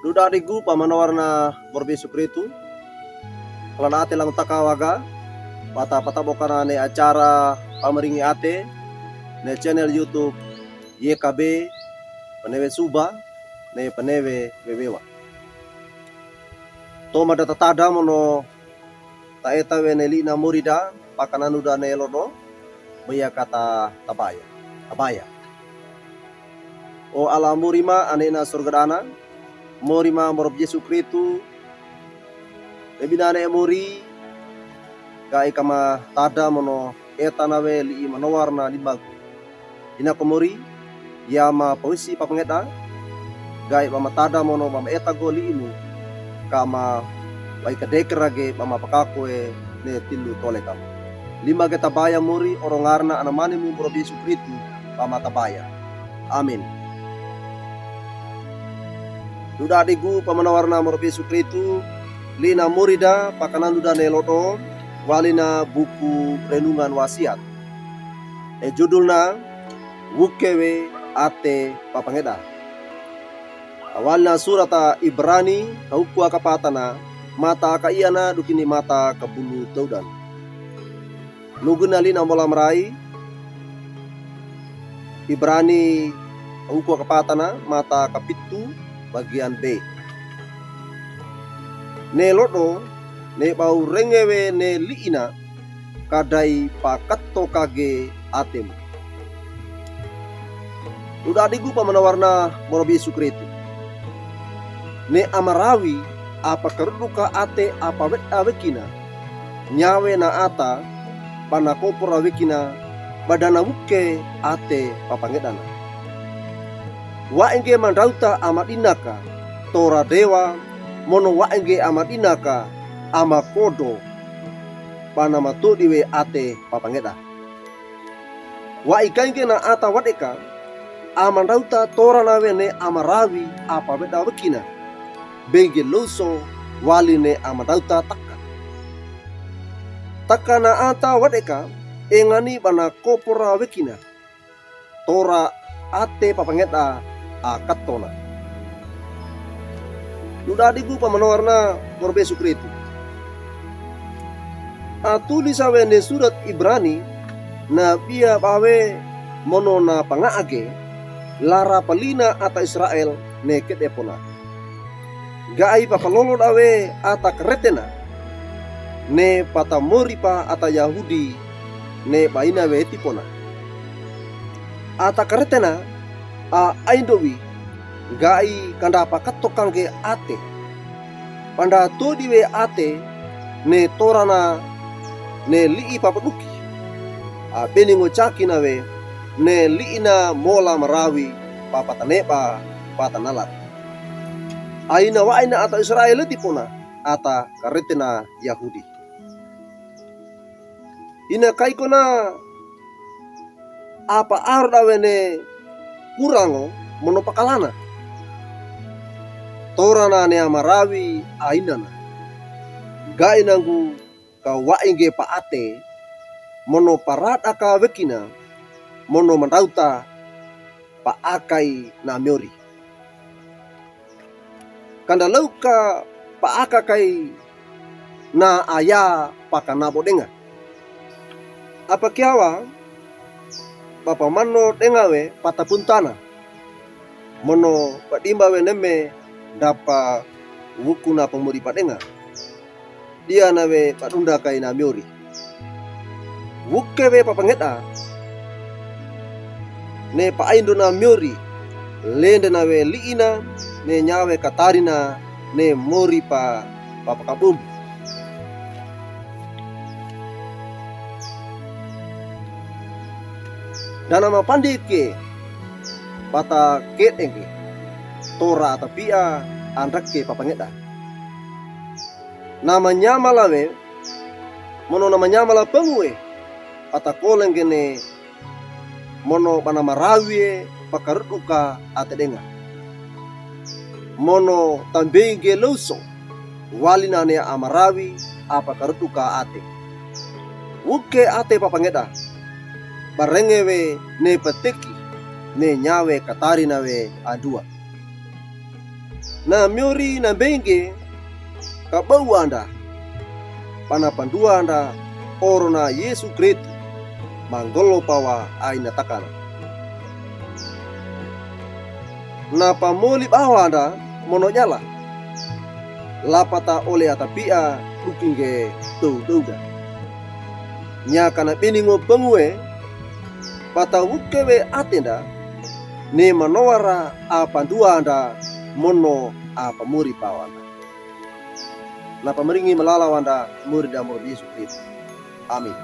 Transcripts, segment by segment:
Duda adigu pamanawarna borbesu kretu. Kalana ate lang takawaga. Pata bokana ne acara pameringi ate ne channel YouTube YKB panewe Suba ne panewe wewewa. Toma data tada mono taeta we ne lina murida pakananu da ne lono maya kata abaya. O ala murima anena surgadana morima morob Yesu Kristu ebinane emori gai kama tada mono etanawe li manowarna limagu ina komori yama pawisi papangeta gai mama tada mono mama etago li inu kama bai kadekerage mama pakakwe ne tilu tole kama lima geta baya muri orongarna anamani mu morob Yesu Kristu mama tabaya. Amin. Duda adigu pamanawarna morob Yesu Kristu lina murida pakanandu da neloto walina buku renungan wasiat. Judulna wukewe ate papangeda. Awalna surata Ibrani hauku akapatana mata akaiyana dukini mata kabulu taudan. Nuguna lina mola merai Ibrani hauku akapatana mata kapitu bagian B. Ne lodo ne bau rengewe ne liina kadai pakatto kage atem. Udah adigu pamanawarna morob Yesu Kristu. Ne amarawi apa keruduka ate apa wet awekina nyawe na ata panakopor awekina badana wuke ate papangedana. Wa enge mandauta amat inaka tora dewa mono wa enge amat inaka ama kodo panama diwe ate papangeda. Wa ikainge na ata wadeka amandauta tora nawe ne amarawi apa beda wekina bege loso waline amandauta taka na ata wadeka engani bana kopora wekina tora ate papangeda akatona. Duda adigu pamanawarna morob Yesu Kristu. Tulis awe ne surat Ibrani na pia bawe mono na pangaage lara palina ata Israel ne kedepona. Gai papalolo dawe ata keretena ne patamoripa ata Yahudi ne baina we tipona. Ata keretena aindowi gai kanda pakatokang ke ate panda todiwe ate ne torana ne lii papaduki beningo caki nawe ne liina mola marawi papataneba patanalat aina wa aina ata Israel tipona ata karetena Yahudi ina kaikona apa ardawe ne kurango mono pakalana torana ne amarawi ainana gainangu ka wainge paate mono parata ka wekina mono mandauta paakai na miori kanda lauka paakakai na aya pakanabo denga apa kiawa bapa mano dengawe patapuntana mono padimba we neme dapa wuku na pamuri padenga dia nawe padunda kai na miori wuke we papangeta ne paindo na miori lende nawe liina ne nyawe katarina ne mori pa papakabum dana mapandike pata ketenge tora tapia andrake papangeta namanya malawe mono namanya mala pengue pata kolengene mono panamarawie pakaruka atedenga mono tambenge loso walina ne amarawi apa karuka ate wuke ate papangeta barengewe ne peteki ne nyawe katari nawe adua na miori na benge kabau anda pana pandua anda orona Yesu Kristu manggolo pawa aina takana na pamoli bawa anda mononyala lapata ole atapia ukinge douda nyaka na beningo pengue pata wukewe atenda ne manowara apandua anda mono apa muri pawanda na pameringi melala wanda muri da Yesu Kristu. Amin.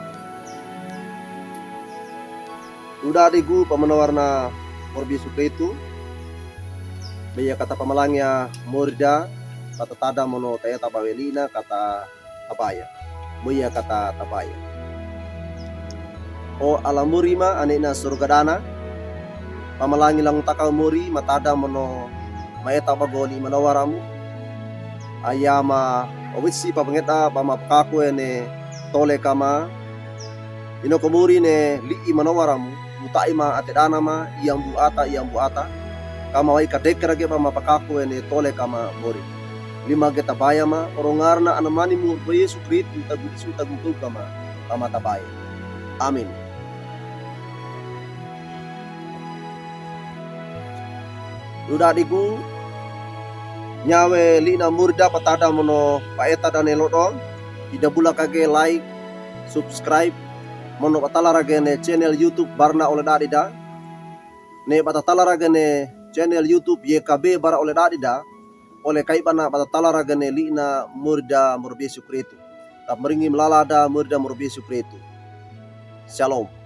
Udah digu pamanawarna Yesu Kristu beya kata pamalangnya murida kata tada mono taya tabawelina kata tabaya beya kata tabaya o alamurima anena surgadana pamalangi lang takal muri matada mono maeta bagoli manawaramu ayama owisi papangeta pamapakaku ene tole kama ino komuri ne li manawaramu mutaima atedana ma iyang buata kama wai kadekra ge pamapakaku ene tole kama muri lima geta baya ma orongarna anamani mu Yesu Kristu tagu kama pamatabaya. Amin. Luda digu nyawe lina murda patada mono paeta dan elodo ida bula kage like subscribe mono patala ragene channel YouTube Barna oleh dadida ne patatala ragene channel YouTube YKB bara oleh dadida oleh kaibana patatala ragene lina murda Yesu Kristu tap meringi melalada murda Yesu Kristu. Shalom.